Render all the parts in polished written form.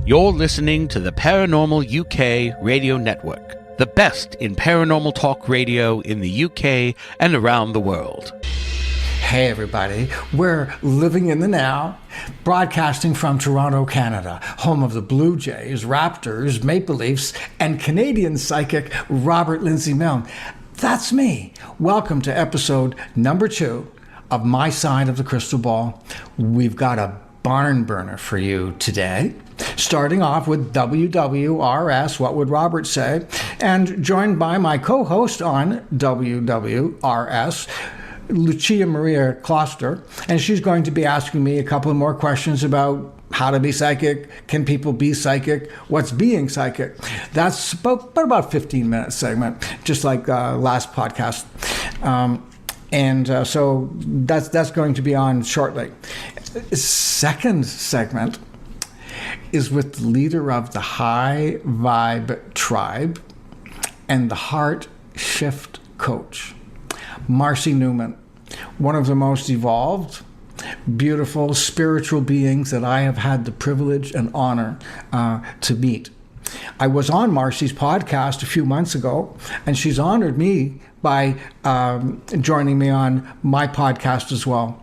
You're listening to the Paranormal UK radio network, the best in paranormal talk radio in the UK and around the world. Hey everybody, we're living in the now, broadcasting from Toronto, Canada, home of the Blue Jays, Raptors, Maple Leafs, and Canadian psychic Robert Lindsy Milne. That's me. Welcome to episode number 2 of My Side of the Crystal Ball. We've got a barn burner for you today, starting off with WWRS, What Would Robert Say, and joined by my co-host on WWRS, Lucia Maria Kloster, and she's going to be asking me a couple of more questions about how to be psychic, can people be psychic, what's being psychic. That's about a 15-minute segment, just like last podcast. So that's going to be on shortly. Second segment is with the leader of the High Vibe Tribe and the Heart Shift Coach, Marcie Newman, one of the most evolved, beautiful, spiritual beings that I have had the privilege and honor to meet. I was on Marcie's podcast a few months ago, and she's honored me by joining me on my podcast as well.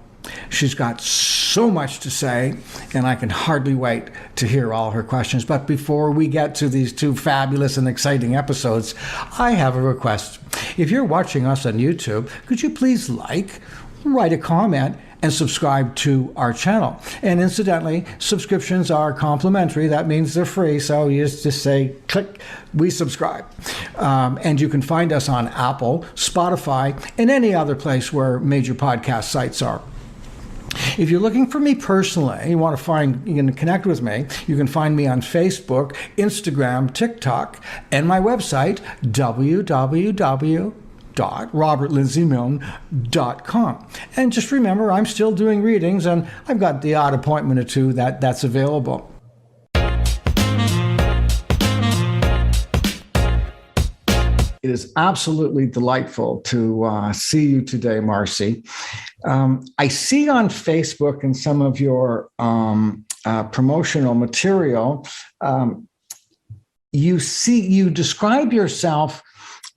She's got so much to say, and I can hardly wait to hear all her questions. But before we get to these 2 fabulous and exciting episodes, I have a request. If you're watching us on YouTube, could you please write a comment, and subscribe to our channel? And incidentally, subscriptions are complimentary. That means they're free. So you just say, click, we subscribe. And you can find us on Apple, Spotify, and any other place where major podcast sites are. If you're looking for me personally, you can connect with me, you can find me on Facebook, Instagram, TikTok, and my website, www.robertlindsymilne.com. And just remember, I'm still doing readings, and I've got the odd appointment or 2 that's available. It is absolutely delightful to see you today, Marcie. I see on Facebook and some of your promotional material, you describe yourself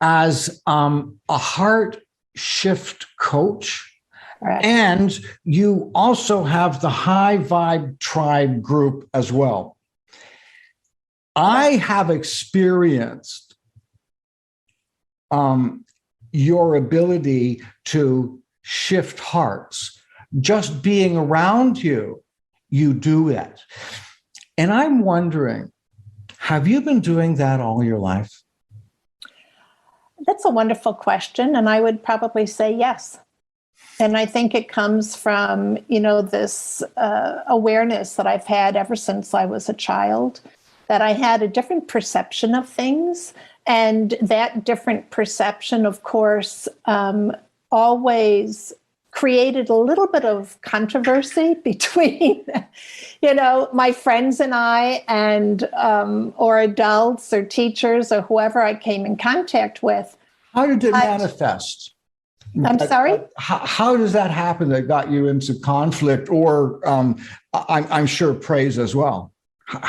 as a heart shift coach, right, and you also have the High Vibe Tribe group as well. I have experienced your ability to shift hearts. Just being around you, you do it. And I'm wondering, have you been doing that all your life? That's a wonderful question, and I would probably say yes. And I think it comes from, this awareness that I've had ever since I was a child, that I had a different perception of things. And that different perception, of course, always created a little bit of controversy between, my friends and I, and or adults or teachers or whoever I came in contact with. How did it manifest? I'm sorry? How does that happen that got you into conflict, or I'm sure praise as well?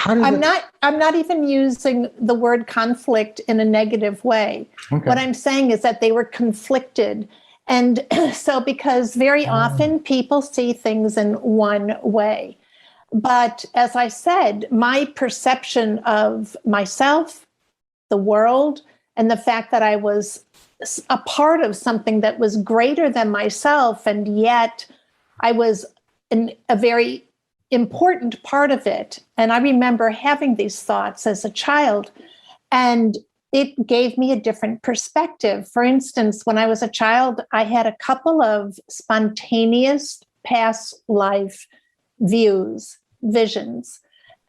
I'm not even using the word conflict in a negative way. Okay. What I'm saying is that they were conflicted. And so because very often people see things in one way. But as I said, my perception of myself, the world, and the fact that I was a part of something that was greater than myself, and yet I was a very important part of it. And I remember having these thoughts as a child, and it gave me a different perspective. For instance, when I was a child, I had a couple of spontaneous past life visions.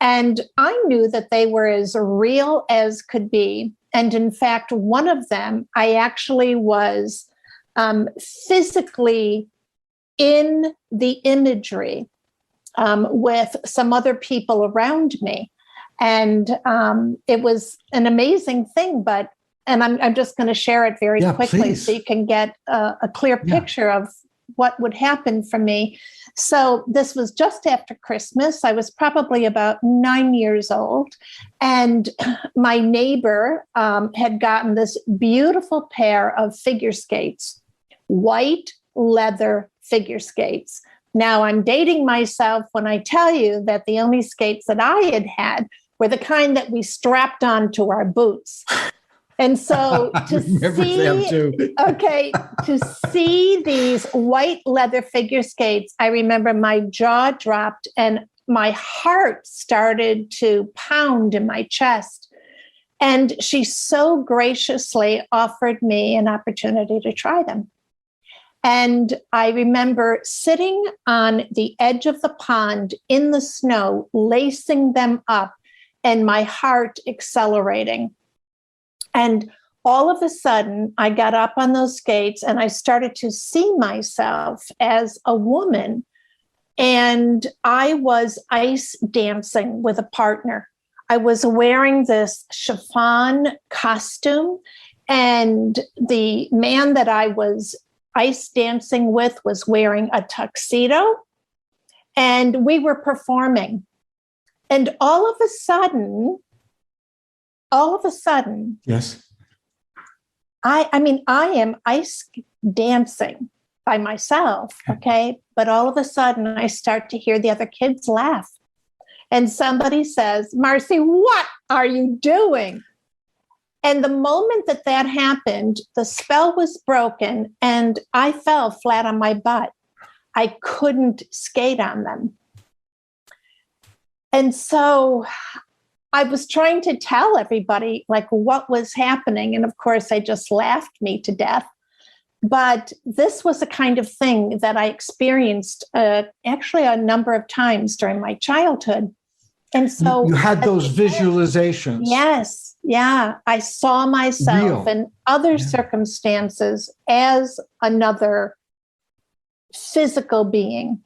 And I knew that they were as real as could be. And in fact, one of them, I actually was physically in the imagery with some other people around me. And it was an amazing thing, and I'm just going to share it very quickly, please, so you can get a clear picture of what would happen for me. So this was just after Christmas. I was probably about 9 years old. And my neighbor had gotten this beautiful pair of figure skates, white leather figure skates. Now, I'm dating myself when I tell you that the only skates that I had were the kind that we strapped onto our boots. And so to see these white leather figure skates, I remember my jaw dropped and my heart started to pound in my chest. And she so graciously offered me an opportunity to try them. And I remember sitting on the edge of the pond in the snow, lacing them up, and my heart accelerating. And all of a sudden, I got up on those skates and I started to see myself as a woman. And I was ice dancing with a partner. I was wearing this chiffon costume, and the man that I was ice dancing with was wearing a tuxedo, and we were performing. And all of a sudden, yes, I am ice dancing by myself, okay? But all of a sudden, I start to hear the other kids laugh. And somebody says, "Marcie, what are you doing?" And the moment that happened, the spell was broken and I fell flat on my butt. I couldn't skate on them. And so I was trying to tell everybody like what was happening. And of course, they just laughed me to death. But this was a kind of thing that I experienced actually a number of times during my childhood. And so you had those visualizations. Yes. Yeah. I saw myself in other circumstances as another physical being.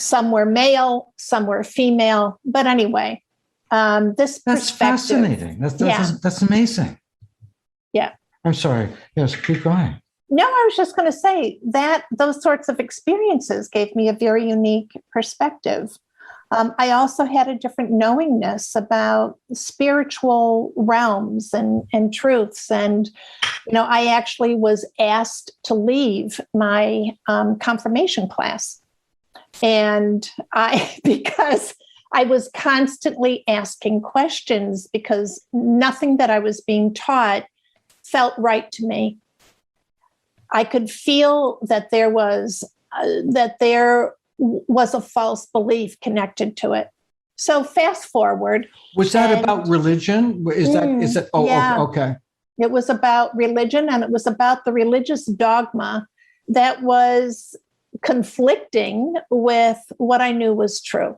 Some were male, some were female. But anyway, this that's fascinating. That's amazing. Yeah. I'm sorry. Yes, keep going. No, I was just going to say that those sorts of experiences gave me a very unique perspective. I also had a different knowingness about spiritual realms and truths. And, I actually was asked to leave my confirmation class. And because I was constantly asking questions because nothing that I was being taught felt right to me. I could feel that there was a false belief connected to it. So fast forward. Was that about religion? Is that? Oh, yeah. Okay. It was about religion, and it was about the religious dogma that was conflicting with what I knew was true.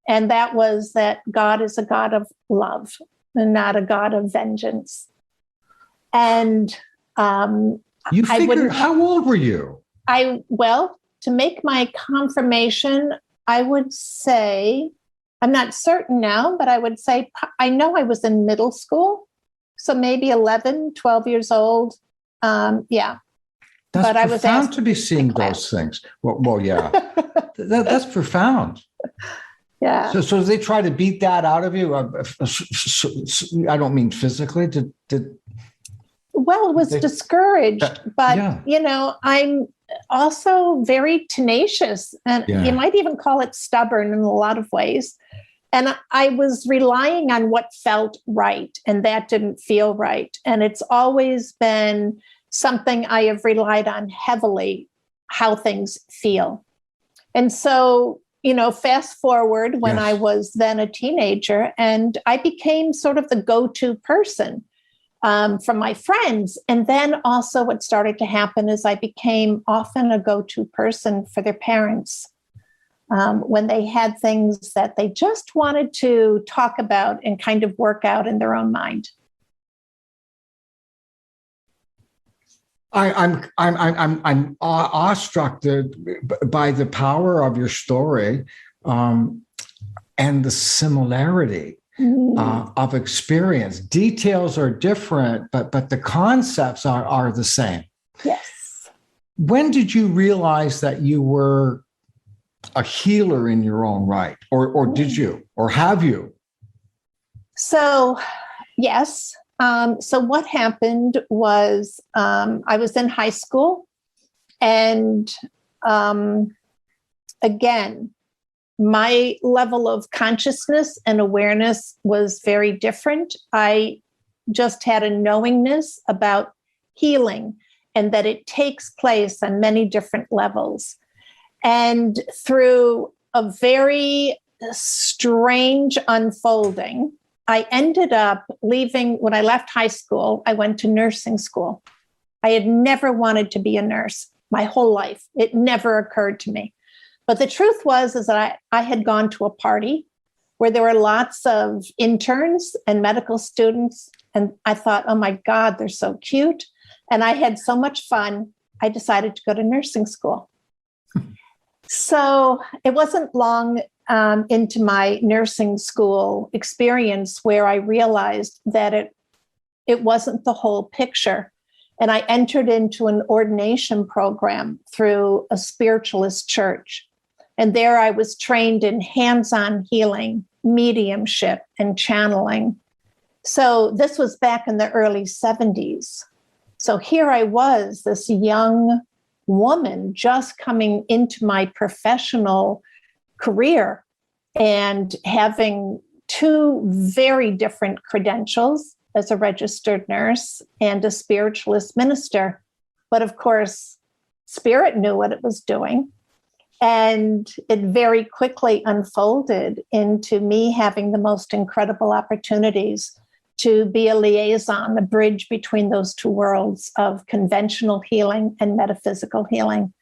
And that was that God is a God of love and not a God of vengeance. And you figured, how old were you? To make my confirmation, I would say, I'm not certain now, but I would say, I know I was in middle school. So maybe 11, 12 years old. Yeah. That's but profound, I was asked to be seeing those things. Well, yeah. That's profound. Yeah. So they try to beat that out of you? I don't mean physically. Well, it was discouraged, but, I'm also very tenacious, and you might even call it stubborn in a lot of ways. And I was relying on what felt right, and that didn't feel right. And it's always been something I have relied on heavily, how things feel. And so, fast forward when I was then a teenager, and I became sort of the go-to person from my friends. And then also what started to happen is I became often a go-to person for their parents when they had things that they just wanted to talk about and kind of work out in their own mind. I'm awestruck by the power of your story and the similarity of experience. Details are different, but the concepts are the same. Yes. when did you realize that you were a healer in your own right, or did you, or have you? So, yes. So what happened was I was in high school, and again, my level of consciousness and awareness was very different. I just had a knowingness about healing and that it takes place on many different levels. And through a very strange unfolding, I ended up leaving. When I left high school, I went to nursing school. I had never wanted to be a nurse my whole life. It never occurred to me. But the truth was is that I had gone to a party where there were lots of interns and medical students. And I thought, oh my God, they're so cute. And I had so much fun. I decided to go to nursing school. So it wasn't long into my nursing school experience where I realized that it wasn't the whole picture. And I entered into an ordination program through a spiritualist church. And there I was trained in hands-on healing, mediumship, and channeling. So this was back in the early 70s. So here I was, this young woman just coming into my professional career and having two very different credentials as a registered nurse and a spiritualist minister. But of course, Spirit knew what it was doing. And it very quickly unfolded into me having the most incredible opportunities to be a liaison, a bridge between those two worlds of conventional healing and metaphysical healing.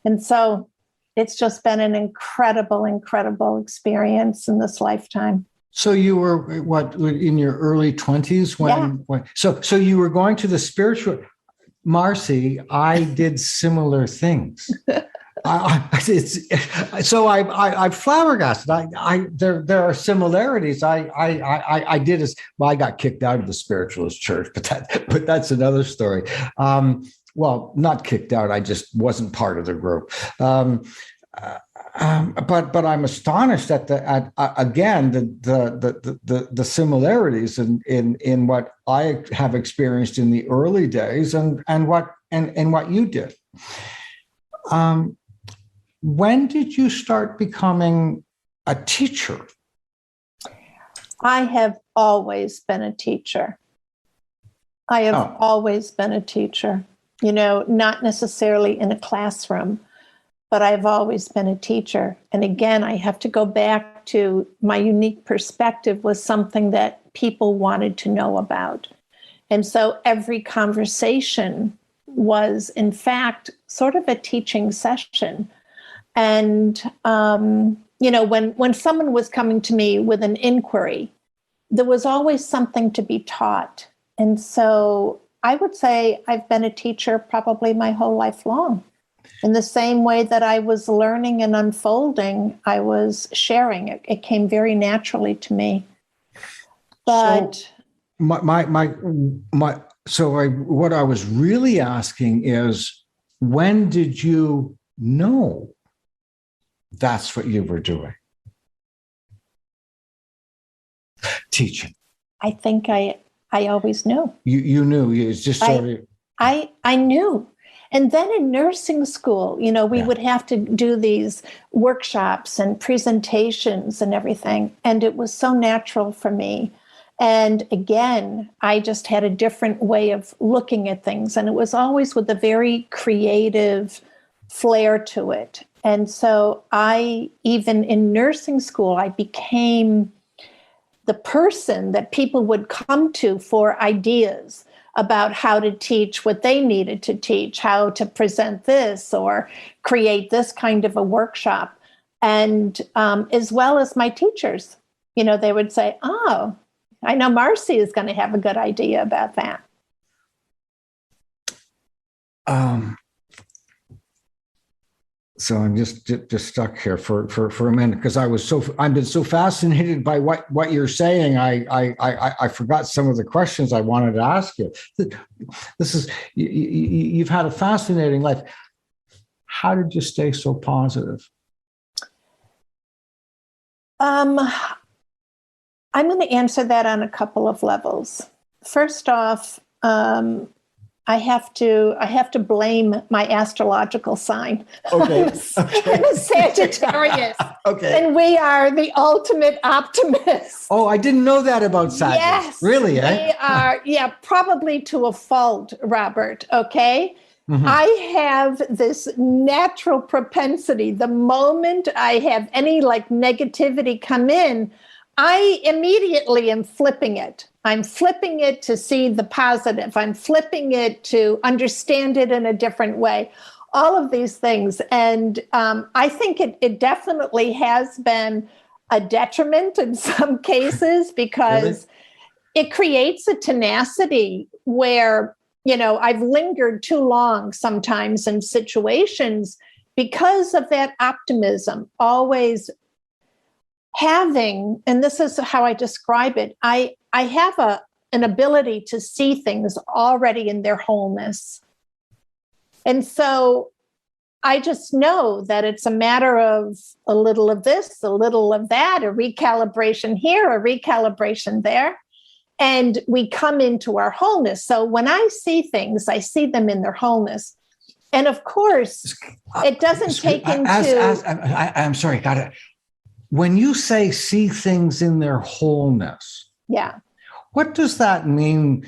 And so it's just been an incredible, incredible experience in this lifetime. So you were, what, in your early 20s when so you were going to the spiritual. Marcie, I did similar things. I'm flabbergasted. There are similarities. I did as well. I got kicked out of the spiritualist church, but that's another story. Well, not kicked out. I just wasn't part of the group. But I'm astonished at the similarities in what I have experienced in the early days and what you did. When did you start becoming a teacher? I have always been a teacher. Always been a teacher, not necessarily in a classroom, but I've always been a teacher. And again, I have to go back to my unique perspective was something that people wanted to know about. And so every conversation was, in fact, sort of a teaching session. And, when someone was coming to me with an inquiry, there was always something to be taught. And so I would say I've been a teacher probably my whole life long. In the same way that I was learning and unfolding, I was sharing. It came very naturally to me. But so what I was really asking is, when did you know that's what you were doing? Teaching. I think I always knew. You knew. It's just sort of. I knew. And then in nursing school, we would have to do these workshops and presentations and everything. And it was so natural for me. And again, I just had a different way of looking at things. And it was always with a very creative flair to it. And so even in nursing school, I became the person that people would come to for ideas about how to teach what they needed to teach, how to present this or create this kind of a workshop. And as well as my teachers, they would say, oh, I know Marcie is going to have a good idea about that. So I'm just stuck here for a minute because I've been so fascinated by what you're saying. I forgot some of the questions I wanted to ask you. This is you've had a fascinating life. how did you stay so positive? I'm going to answer that on a couple of levels. First off, I have to blame my astrological sign. Okay. I'm a Sagittarius. Okay. And we are the ultimate optimists. Oh, I didn't know that about Sagittarius. Yes. Really, They are, probably to a fault, Robert, okay? Mm-hmm. I have this natural propensity. The moment I have any negativity come in, I immediately am flipping it. I'm flipping it to see the positive. I'm flipping it to understand it in a different way. All of these things. And I think it definitely has been a detriment in some cases because it creates a tenacity where, I've lingered too long sometimes in situations because of that optimism, always having, and this is how I describe it, I have an ability to see things already in their wholeness. And so I just know that it's a matter of a little of this, a little of that, a recalibration here, a recalibration there. And we come into our wholeness. So when I see things, I see them in their wholeness. And of course, it doesn't take into... I'm sorry, got it. When you say see things in their wholeness, what does that mean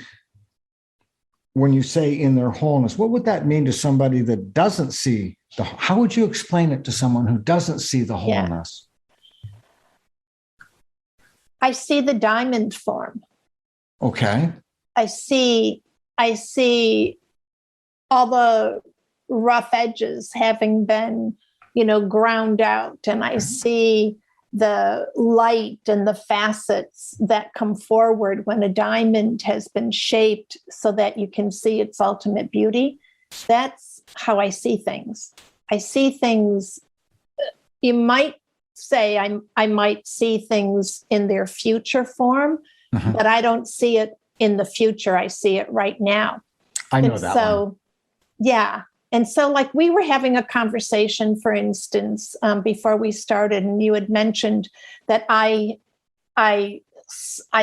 when you say in their wholeness? What would that mean to somebody that doesn't see how would you explain it to someone who doesn't see the wholeness? I see the diamond form. Okay. I see all the rough edges having been, ground out, and I see the light and the facets that come forward when a diamond has been shaped so that you can see its ultimate beauty. That's how I see things. I see things, you might say I might see things in their future form, but I don't see it in the future. I see it right now. I know that one. Yeah. And so we we were having a conversation, for instance, before we started, and you had mentioned that I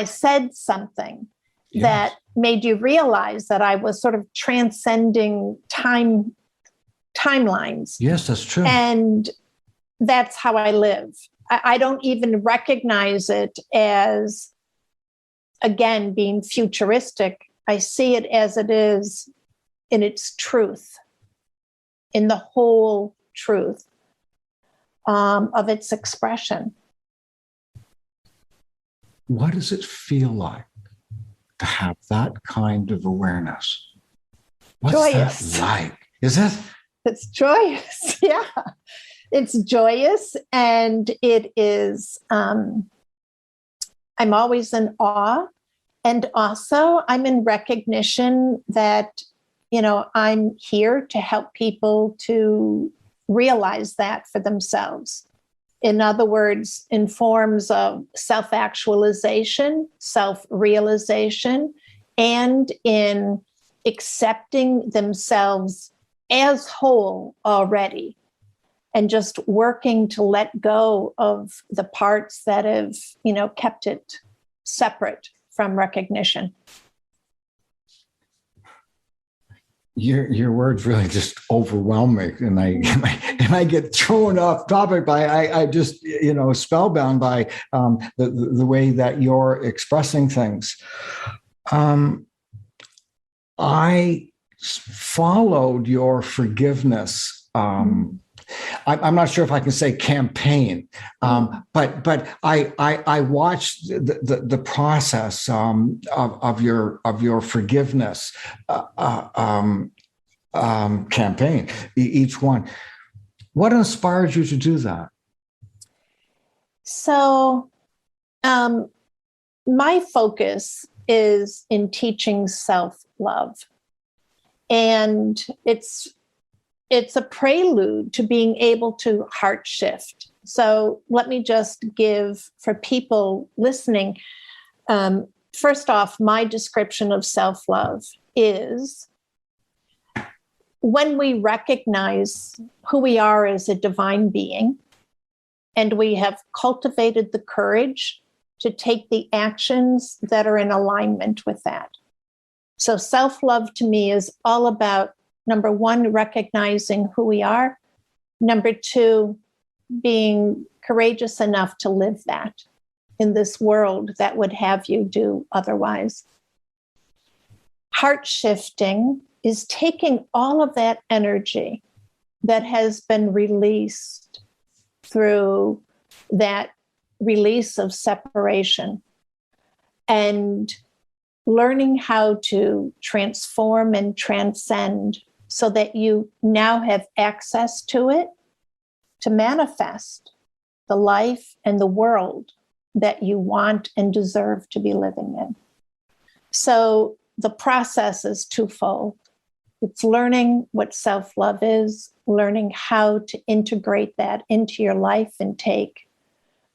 said something that made you realize that I was sort of transcending timelines. Yes, that's true. And that's how I live. I don't even recognize it as, again, being futuristic. I see it as it is in its truth, in the whole truth of its expression. What does it feel like to have that kind of awareness? What's joyous. That like? Is it? It's joyous. Yeah. It's joyous. And it is, I'm always in awe. And also I'm in recognition that, I'm here to help people to realize that for themselves. In other words, in forms of self-actualization, self-realization, and in accepting themselves as whole already, and just working to let go of the parts that have, kept it separate from recognition. Your words really just overwhelm me, and I get thrown off topic by I just spellbound by the way that you're expressing things. I followed your forgiveness. I'm not sure if I can say campaign, but I watched the process of your forgiveness campaign, each one. What inspired you to do that? So, my focus is in teaching self-love, and it's a prelude to being able to heart shift. So let me just give, for people listening, first off, my description of self-love is when we recognize who we are as a divine being, and we have cultivated the courage to take the actions that are in alignment with that. So self-love to me is all about, number one, recognizing who we are. Number two, being courageous enough to live that in this world that would have you do otherwise. Heart shifting is taking all of that energy that has been released through that release of separation and learning how to transform and transcend so that you now have access to it to manifest the life and the world that you want and deserve to be living in. So the process is twofold. It's learning what self-love is, learning how to integrate that into your life and take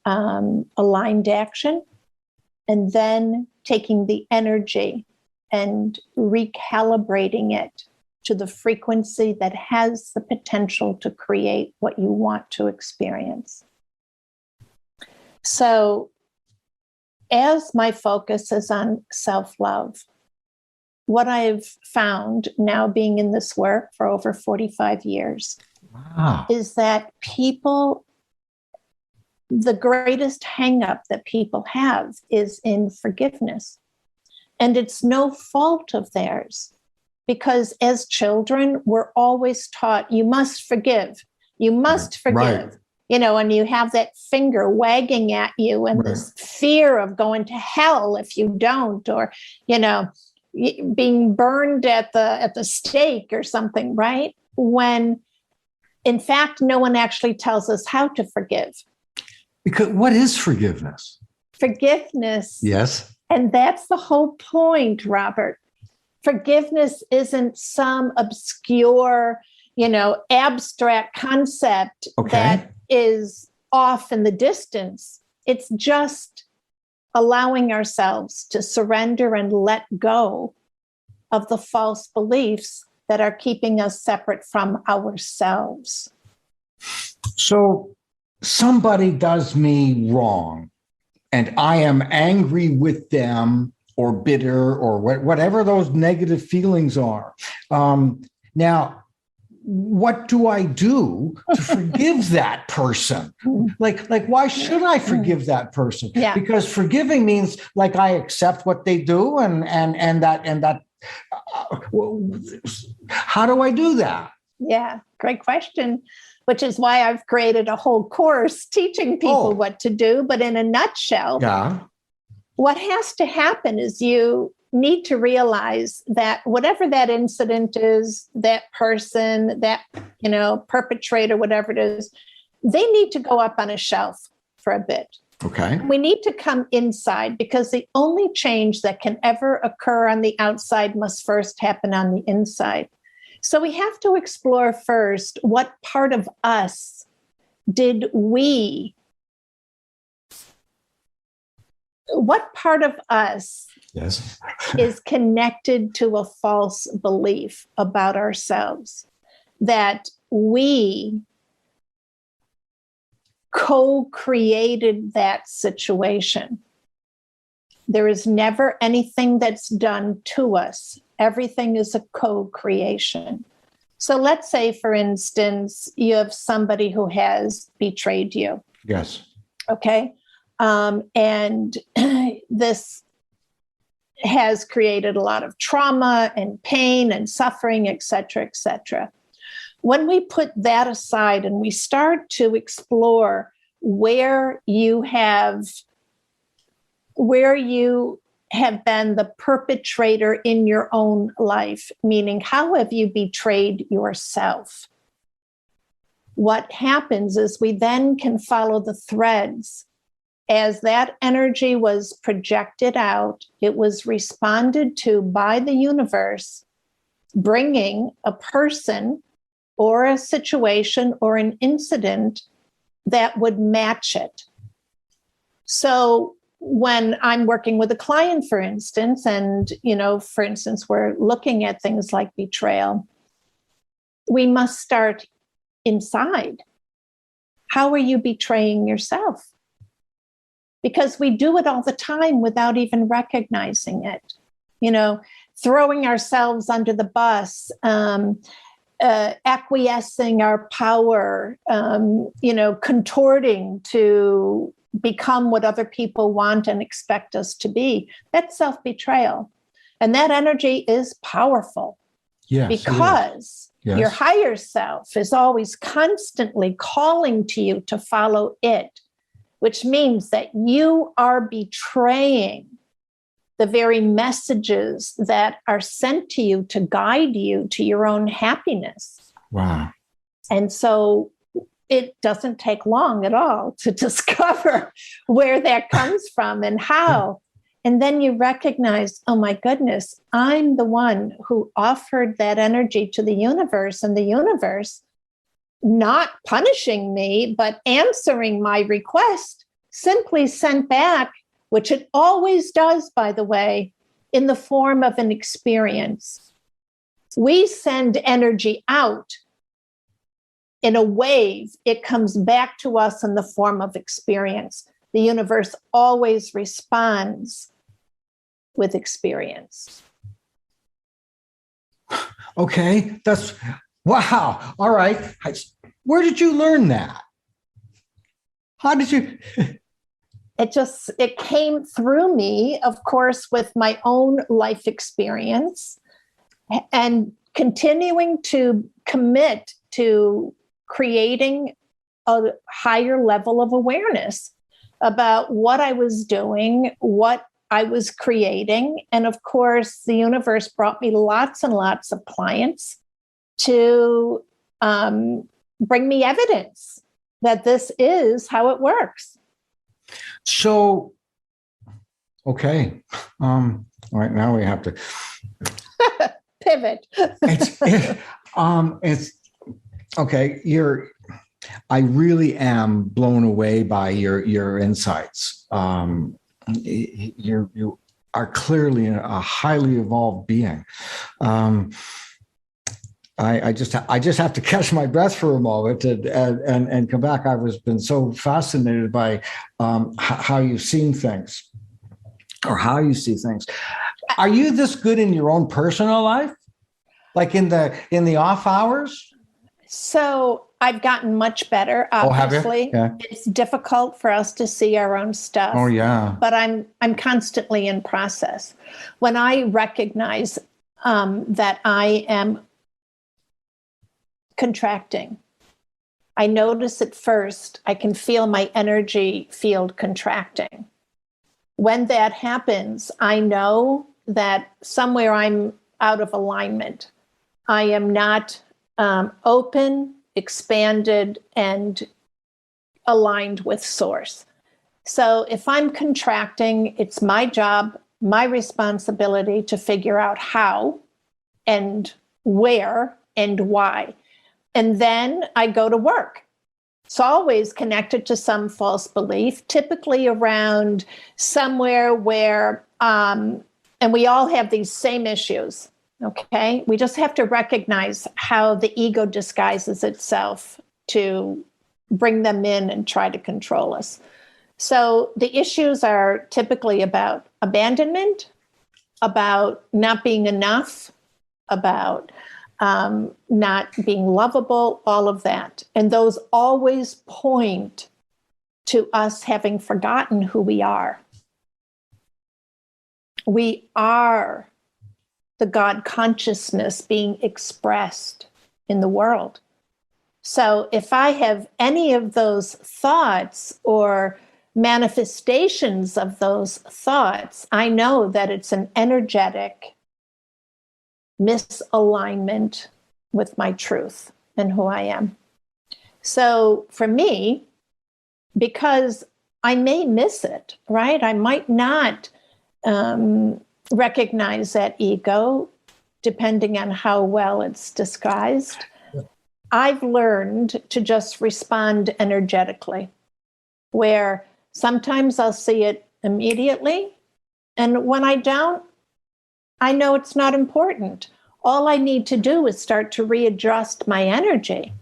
aligned action, and then taking the energy and recalibrating it to the frequency that has the potential to create what you want to experience. So as my focus is on self-love, what I've found now being in this work for over 45 years is that people, the greatest hang-up that people have is in forgiveness. And it's no fault of theirs, because as children, we're always taught, you must forgive, you must forgive. Right. You know, and you have that finger wagging at you and this fear of going to hell if you don't, or, you know, being burned at the stake or something, right? When in fact, no one actually tells us how to forgive. Because what is forgiveness? Forgiveness. Yes. And that's the whole point, Robert. Forgiveness isn't some obscure, you know, abstract concept that is off in the distance. It's just allowing ourselves to surrender and let go of the false beliefs that are keeping us separate from ourselves. So somebody does me wrong and I am angry with them or bitter or whatever those negative feelings are. Now, what do I do to forgive that person? Like, why should I forgive that person? Yeah. Because forgiving means like I accept what they do, and that. How do I do that? Yeah, great question. Which is why I've created a whole course teaching people what to do. But in a nutshell, what has to happen is you need to realize that whatever that incident is, that person, that, you know, perpetrator, whatever it is, they need to go up on a shelf for a bit. Okay. We need to come inside, because the only change that can ever occur on the outside must first happen on the inside. So we have to explore first, what part of us what part of us is connected to a false belief about ourselves, that we co-created that situation. There is never anything that's done to us. Everything is a co-creation. So let's say, for instance, you have somebody who has betrayed you. Yes. Okay. And this has created a lot of trauma and pain and suffering, et cetera, et cetera. When we put that aside and we start to explore where you have been the perpetrator in your own life, meaning how have you betrayed yourself? What happens is we then can follow the threads. As that energy was projected out, it was responded to by the universe, bringing a person or a situation or an incident that would match it. So when I'm working with a client, for instance, and, you know, for instance, we're looking at things like betrayal, we must start inside. How are you betraying yourself? Because we do it all the time without even recognizing it. You know, throwing ourselves under the bus, acquiescing our power, contorting to become what other people want and expect us to be. That's self-betrayal. And that energy is powerful. Yes, because yes. Your higher self is always constantly calling to you to follow it, which means that you are betraying the very messages that are sent to you to guide you to your own happiness. Wow. And so it doesn't take long at all to discover where that comes from and how. And then you recognize, oh my goodness, I'm the one who offered that energy to the universe, and the universe, not punishing me, but answering my request, simply sent back, which it always does, by the way, in the form of an experience. We send energy out in a wave, it comes back to us in the form of experience. The universe always responds with experience. Okay, that's, wow. All right. Where did you learn that? How did you? It came through me, of course, with my own life experience and continuing to commit to creating a higher level of awareness about what I was doing, what I was creating. And of course, the universe brought me lots and lots of clients to bring me evidence that this is how it works. So, okay. All right, now we have to pivot. It's okay. I really am blown away by your insights. You are clearly a highly evolved being. I just have to catch my breath for a moment and come back. I've been so fascinated by how you've seen things, or how you see things. Are you this good in your own personal life, like in the off hours? So I've gotten much better. Obviously, yeah. It's difficult for us to see our own stuff. Oh yeah. But I'm constantly in process. When I recognize that I am contracting, I notice it first. I can feel my energy field contracting. When that happens, I know that somewhere I'm out of alignment. I am not open, expanded, and aligned with source. So if I'm contracting, it's my job, my responsibility to figure out how and where and why. And then I go to work. It's always connected to some false belief, typically around somewhere where, and we all have these same issues. Okay, we just have to recognize how the ego disguises itself to bring them in and try to control us. So the issues are typically about abandonment, about not being enough, about not being lovable, all of that. And those always point to us having forgotten who we are. We are the God consciousness being expressed in the world. So if I have any of those thoughts or manifestations of those thoughts, I know that it's an energetic misalignment with my truth and who I am. So for me, because I may miss it, right? I might not recognize that ego, depending on how well it's disguised. I've learned to just respond energetically, where sometimes I'll see it immediately. And when I don't, I know it's not important. All I need to do is start to readjust my energy,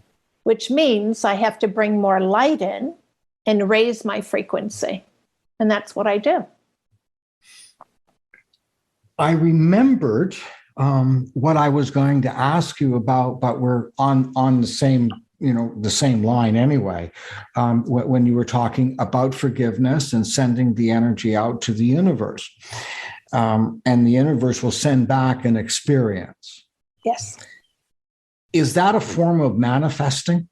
which means I have to bring more light in and raise my frequency. And that's what I do. I remembered what I was going to ask you about, but we're on the same, the same line anyway. When you were talking about forgiveness and sending the energy out to the universe, and the universe will send back an experience. Yes. Is that a form of manifesting?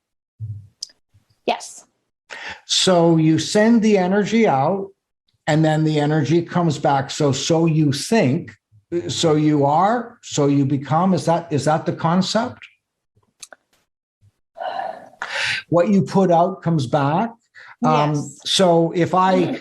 Yes. So you send the energy out, and then the energy comes back. So you think, so you are, so you become. Is that the concept? What you put out comes back. Yes. So if I am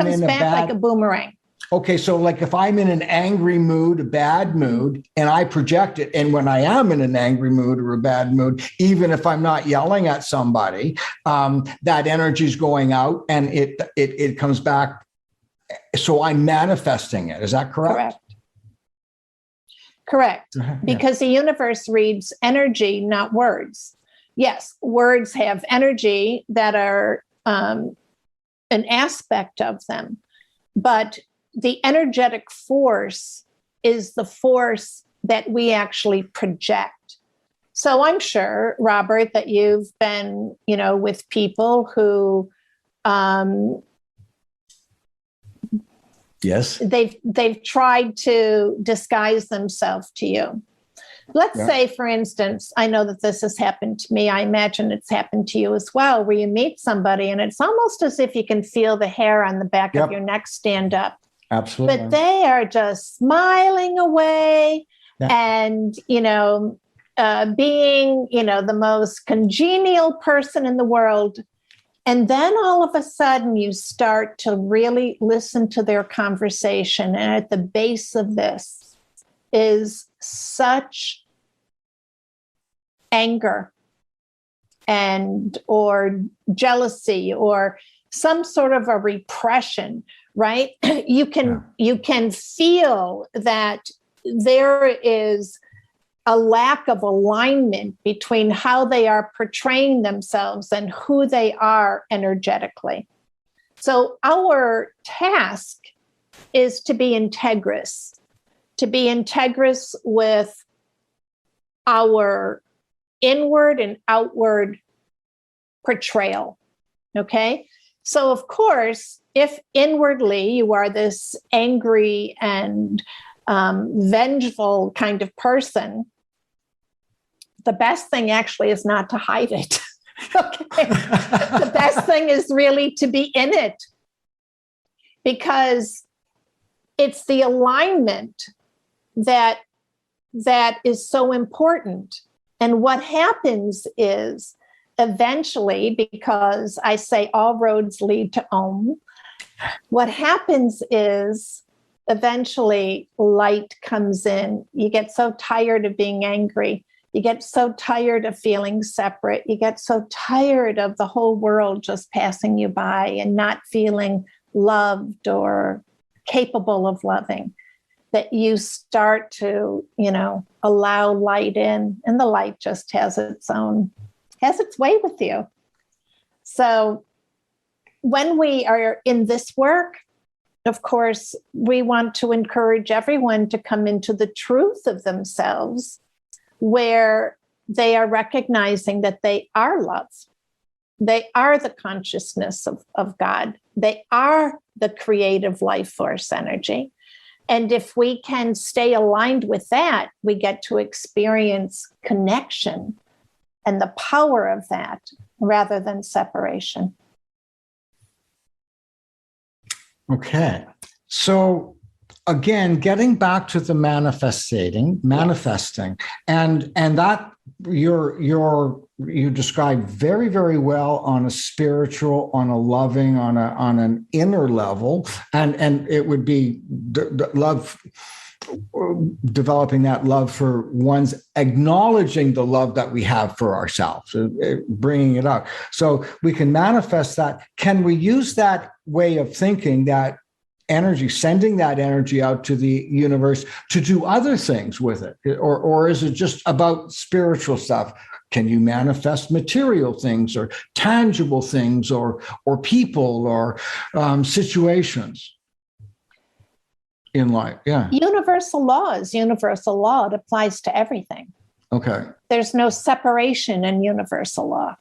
in a bad, like a boomerang. Okay, so like if I'm in an angry mood, a bad mood, and I project it, and when I am in an angry mood or a bad mood, even if I'm not yelling at somebody, that energy is going out and it comes back. So I'm manifesting it. Is that correct? Correct. Because the universe reads energy, not words. Yes, words have energy that are an aspect of them, but the energetic force is the force that we actually project. So I'm sure, Robert, that you've been, with people who, yes, they've tried to disguise themselves to you. Let's say, for instance, I know that this has happened to me. I imagine it's happened to you as well, where you meet somebody and it's almost as if you can feel the hair on the back of your neck stand up. Absolutely. But they are just smiling away and, being, the most congenial person in the world. And then all of a sudden you start to really listen to their conversation. And at the base of this is such anger or jealousy or some sort of a repression, right? You can feel that there is a lack of alignment between how they are portraying themselves and who they are energetically. So our task is to be integrous with our inward and outward portrayal. Okay? So of course, if inwardly you are this angry and vengeful kind of person, the best thing actually is not to hide it. Okay. The best thing is really to be in it, because it's the alignment that is so important. And what happens is eventually, because I say all roads lead to Om, what happens is eventually light comes in. You get so tired of being angry. You get so tired of feeling separate. You get so tired of the whole world just passing you by and not feeling loved or capable of loving, that you start to, allow light in, and the light just has its way with you. So when we are in this work, of course, we want to encourage everyone to come into the truth of themselves, where they are recognizing that they are love. They are the consciousness of God. They are the creative life force energy. And if we can stay aligned with that, we get to experience connection and the power of that rather than separation. Okay. So again, getting back to the manifesting, and that you described very, very well on a spiritual, on a loving, on an inner level, and it would be love, developing that love for one's, acknowledging the love that we have for ourselves, bringing it out. So we can manifest that. Can we use that way of thinking that energy, sending that energy out to the universe to do other things with it? Or is it just about spiritual stuff? Can you manifest material things or tangible things or people or situations in life? Yeah. Universal law is universal law. It applies to everything. Okay. There's no separation in universal law.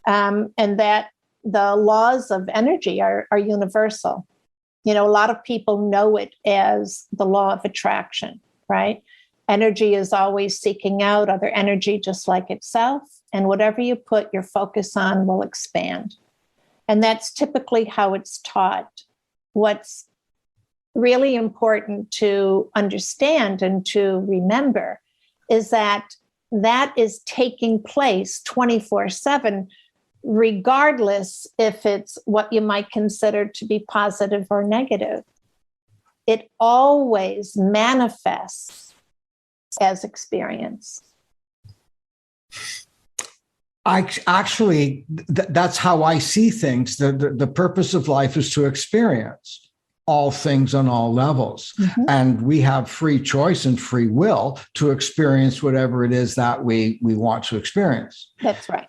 And that the laws of energy are universal. A lot of people know it as the law of attraction, right? Energy is always seeking out other energy just like itself. And whatever you put your focus on will expand. And that's typically how it's taught. What's really important to understand and to remember is that is taking place 24/7, regardless if it's what you might consider to be positive or negative. It always manifests as experience. That's how I see things. The purpose of life is to experience all things on all levels. Mm-hmm. And we have free choice and free will to experience whatever it is that we want to experience. That's right.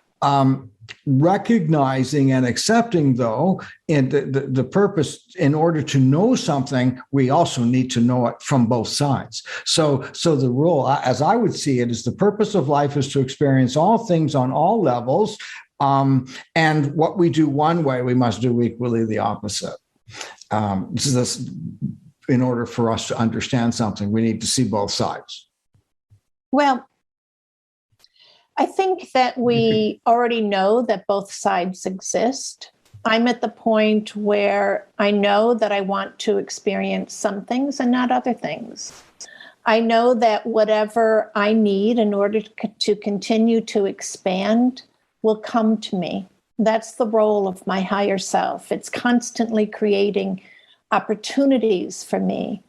Recognizing and accepting, though, in the purpose, in order to know something, we also need to know it from both sides. So the rule, as I would see it, is the purpose of life is to experience all things on all levels. And what we do one way, we must do equally the opposite. This, in order for us to understand something, we need to see both sides. Well, I think that we already know that both sides exist. I'm at the point where I know that I want to experience some things and not other things. I know that whatever I need in order to continue to expand will come to me. That's the role of my higher self. It's constantly creating opportunities for me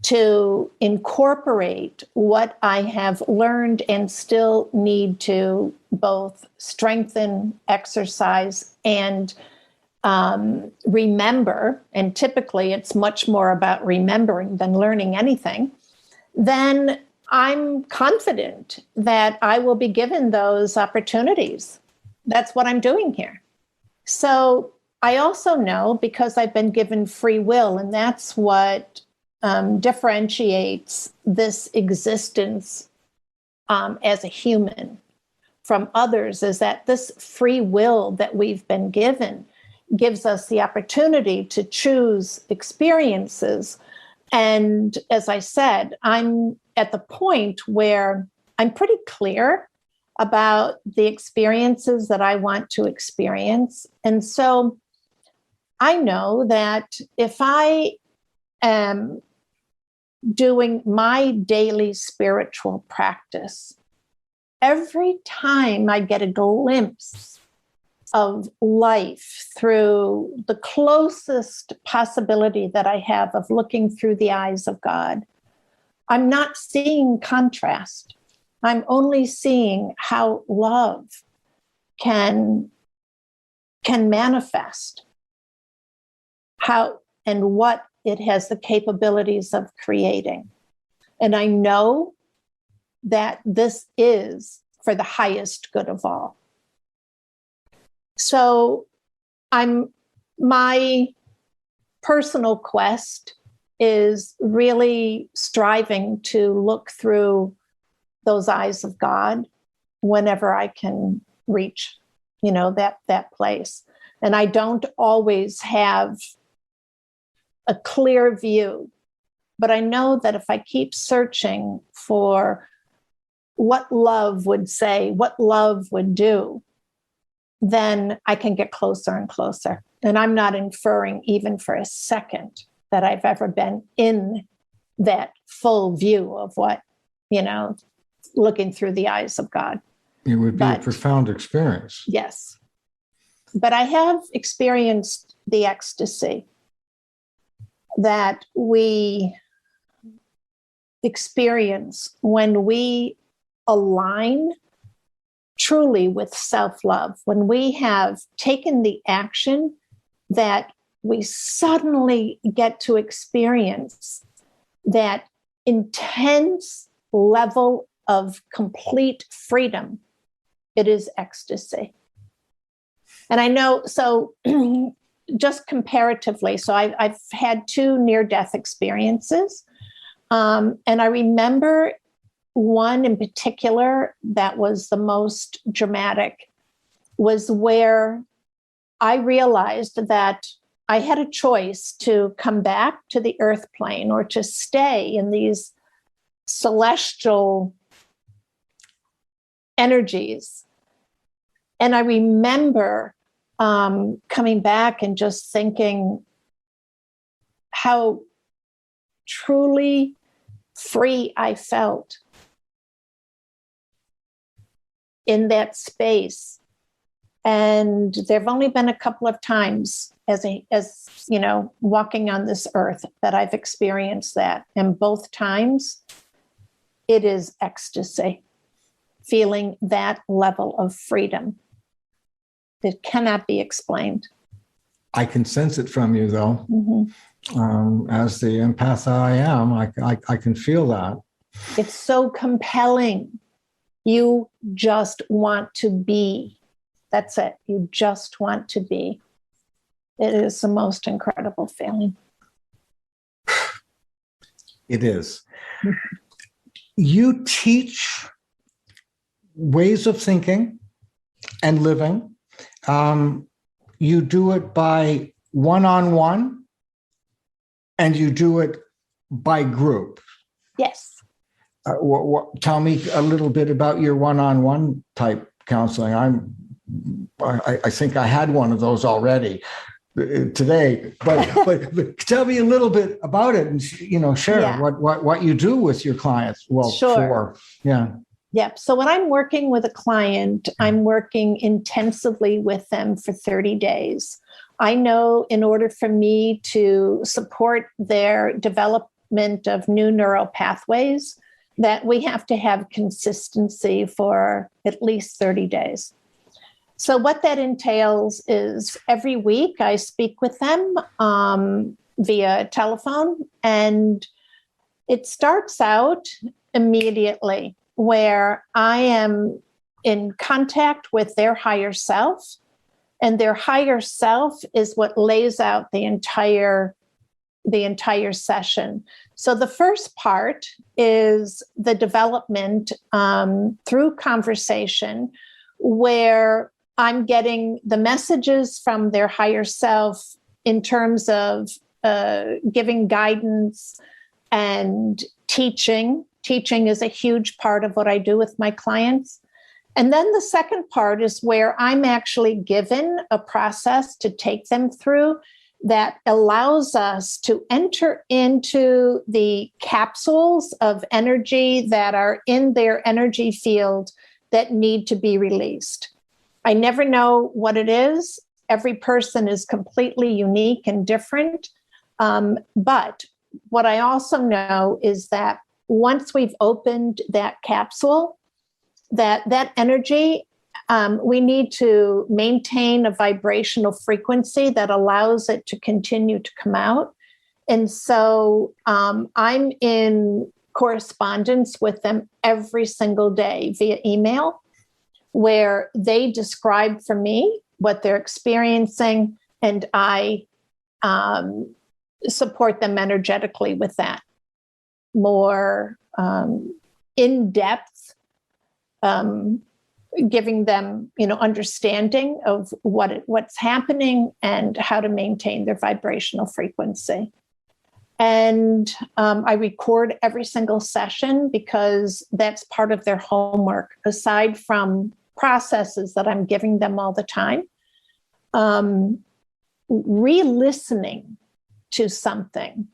to incorporate what I have learned and still need to both strengthen, exercise, and remember. And typically it's much more about remembering than learning anything. Then I'm confident that I will be given those opportunities. That's what I'm doing here. So I also know, because I've been given free will, and that's what differentiates this existence as a human from others, is that this free will that we've been given gives us the opportunity to choose experiences. And as I said, I'm at the point where I'm pretty clear about the experiences that I want to experience. And so I know that if I am doing my daily spiritual practice, every time I get a glimpse of life through the closest possibility that I have of looking through the eyes of God, I'm not seeing contrast. I'm only seeing how love can manifest, how and what it has the capabilities of creating. And I know that this is for the highest good of all. So my personal quest is really striving to look through those eyes of God whenever I can reach, that place. And I don't always have a clear view, but I know that if I keep searching for what love would say, what love would do, then I can get closer and closer. And I'm not inferring even for a second that I've ever been in that full view of what, looking through the eyes of God. It would be a profound experience. Yes. But I have experienced the ecstasy that we experience when we align truly with self-love, when we have taken the action that we suddenly get to experience that intense level of complete freedom. It is ecstasy. And I know, so just comparatively, so I've had 2 near-death experiences. And I remember one in particular that was the most dramatic, was where I realized that I had a choice to come back to the earth plane or to stay in these celestial energies. And I remember coming back and just thinking how truly free I felt in that space. And there have only been a couple of times as you know, walking on this earth that I've experienced that. And both times it is ecstasy, feeling that level of freedom. It cannot be explained. I can sense it from you, though. Mm-hmm. As the empath I am, I can feel that. It's so compelling. You just want to be. That's it. You just want to be. It is the most incredible feeling. It is. You teach ways of thinking and living. You do it by one-on-one, and you do it by group. Yes. Tell me a little bit about your one-on-one type counseling. I think I had one of those already today, but tell me a little bit about it, and share what you do with your clients. Well, sure. Yep. So when I'm working with a client, I'm working intensively with them for 30 days. I know in order for me to support their development of new neural pathways, that we have to have consistency for at least 30 days. So what that entails is every week I speak with them via telephone, and it starts out immediately where I am in contact with their higher self, and their higher self is what lays out the entire session. So the first part is the development through conversation, where I'm getting the messages from their higher self in terms of giving guidance and teaching. Teaching is a huge part of what I do with my clients. And then the second part is where I'm actually given a process to take them through that allows us to enter into the capsules of energy that are in their energy field that need to be released. I never know what it is. Every person is completely unique and different. But what I also know is that once we've opened that capsule, that energy, we need to maintain a vibrational frequency that allows it to continue to come out. And so I'm in correspondence with them every single day via email, where they describe for me what they're experiencing, and I support them energetically with that. More in-depth, giving them, understanding of what's happening and how to maintain their vibrational frequency. And I record every single session because that's part of their homework, aside from processes that I'm giving them all the time. Re-listening to something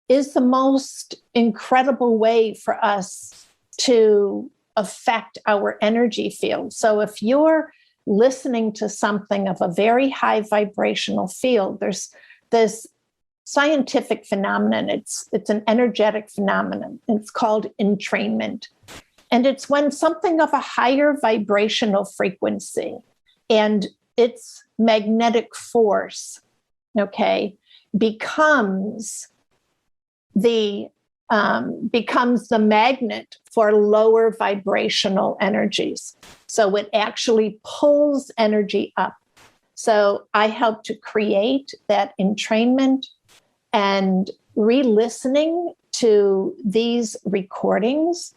is the most incredible way for us to affect our energy field. So if you're listening to something of a very high vibrational field, there's this scientific phenomenon. It's an energetic phenomenon. It's called entrainment. And it's when something of a higher vibrational frequency and its magnetic force okay, becomes the magnet for lower vibrational energies. So it actually pulls energy up. So I help to create that entrainment, and re-listening to these recordings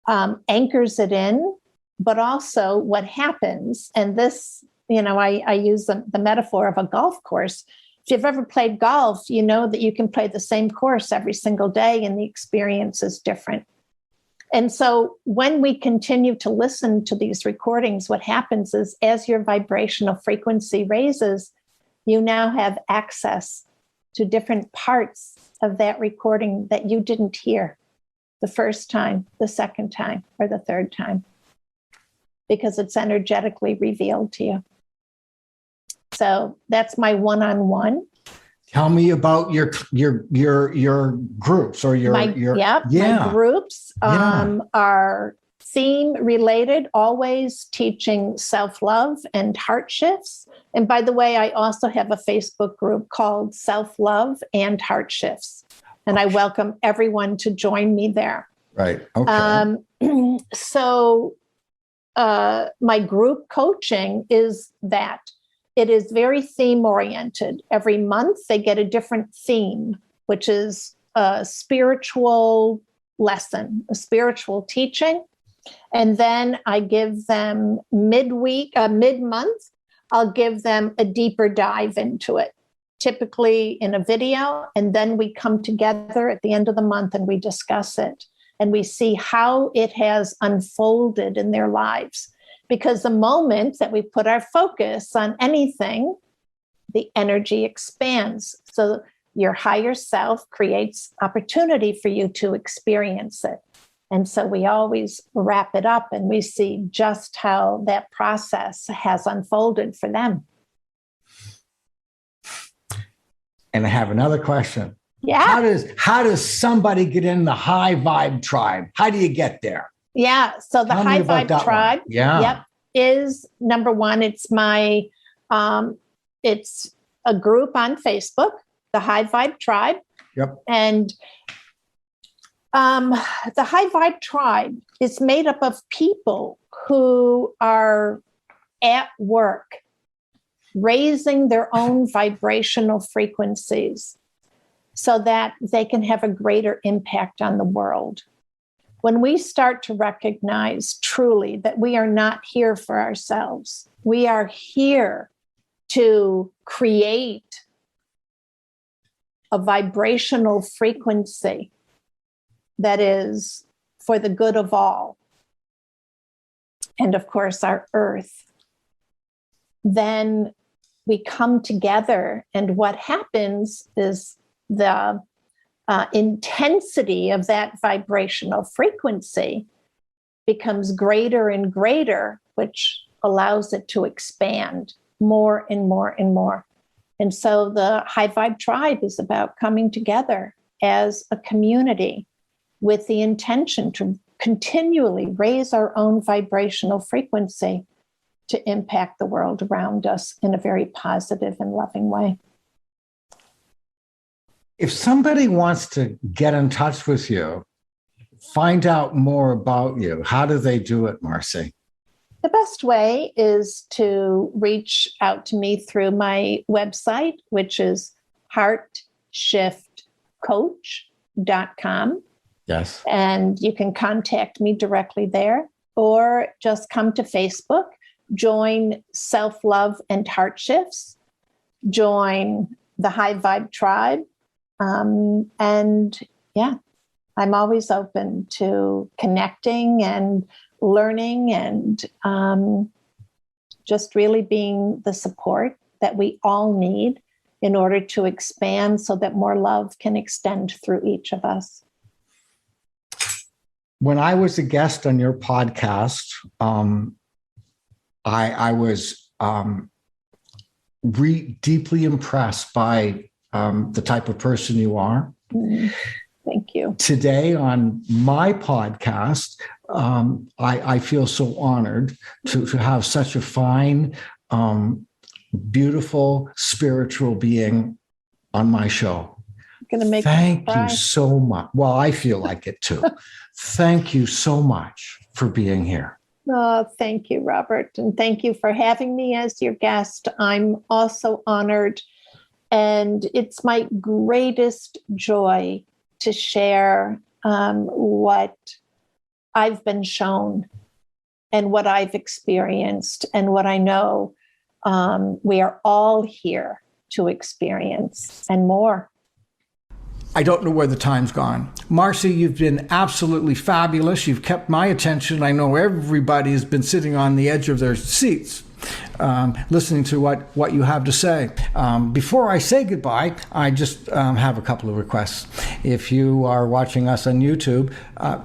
anchors it in. But also what happens, and this, I use the metaphor of a golf course. If you've ever played golf, you know that you can play the same course every single day and the experience is different. And so when we continue to listen to these recordings, what happens is as your vibrational frequency raises, you now have access to different parts of that recording that you didn't hear the first time, the second time, or the third time, because it's energetically revealed to you. So that's my one-on-one. Tell me about your groups or my groups are theme related, always teaching self-love and heart shifts. And by the way, I also have a Facebook group called Self-Love and Heart Shifts. And I welcome everyone to join me there. Right. Okay. So my group coaching is that. It is very theme oriented. Every month they get a different theme, which is a spiritual lesson, a spiritual teaching. And then I give them mid-month, I'll give them a deeper dive into it, typically in a video. And then we come together at the end of the month and we discuss it. And we see how it has unfolded in their lives. Because the moment that we put our focus on anything, the energy expands. So your higher self creates opportunity for you to experience it. And so we always wrap it up and we see just how that process has unfolded for them. And I have another question. Yeah. How does somebody get in the high vibe tribe? How do you get there? Yeah. So the high vibe tribe, is number one. It's my, it's a group on Facebook, the High Vibe Tribe. Yep. And the High Vibe Tribe is made up of people who are at work, raising their own vibrational frequencies so that they can have a greater impact on the world. When we start to recognize truly that we are not here for ourselves, we are here to create a vibrational frequency that is for the good of all, and of course our earth, then we come together, and what happens is the intensity of that vibrational frequency becomes greater and greater, which allows it to expand more and more and more. And so the High Vibe Tribe is about coming together as a community with the intention to continually raise our own vibrational frequency to impact the world around us in a very positive and loving way. If somebody wants to get in touch with you, find out more about you, how do they do it, Marcie? The best way is to reach out to me through my website, which is heartshiftcoach.com. Yes. And you can contact me directly there, or just come to Facebook, join Self-Love and Heart Shifts, join the High Vibe Tribe. And yeah, I'm always open to connecting and learning and just really being the support that we all need in order to expand so that more love can extend through each of us. When I was a guest on your podcast, I was deeply impressed by the type of person you are. Thank you. Today on my podcast, I feel so honored to have such a fine beautiful spiritual being on my show. Going to make Thank you so much. Well, I feel like it too. Thank you so much for being here. Oh, thank you, Robert. And thank you for having me as your guest. I'm also honored. And it's my greatest joy to share what I've been shown and what I've experienced and what I know we are all here to experience and more. I don't know where the time's gone. Marcie, you've been absolutely fabulous. You've kept my attention. I know everybody has been sitting on the edge of their seats, listening to what you have to say. Before I say goodbye, I just have a couple of requests. If you are watching us on YouTube,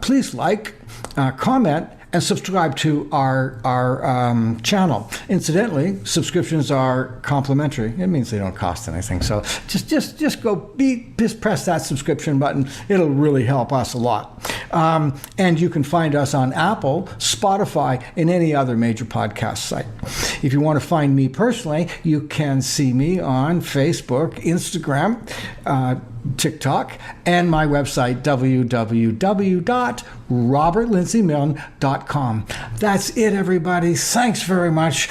please like, comment, and subscribe to our channel. Incidentally, subscriptions are complimentary. It means they don't cost anything. So just press that subscription button. It'll really help us a lot. And you can find us on Apple, Spotify, and any other major podcast site. If you want to find me personally, you can see me on Facebook, Instagram, TikTok, and my website, www.robertlindsymilne.com. That's it, everybody. Thanks very much.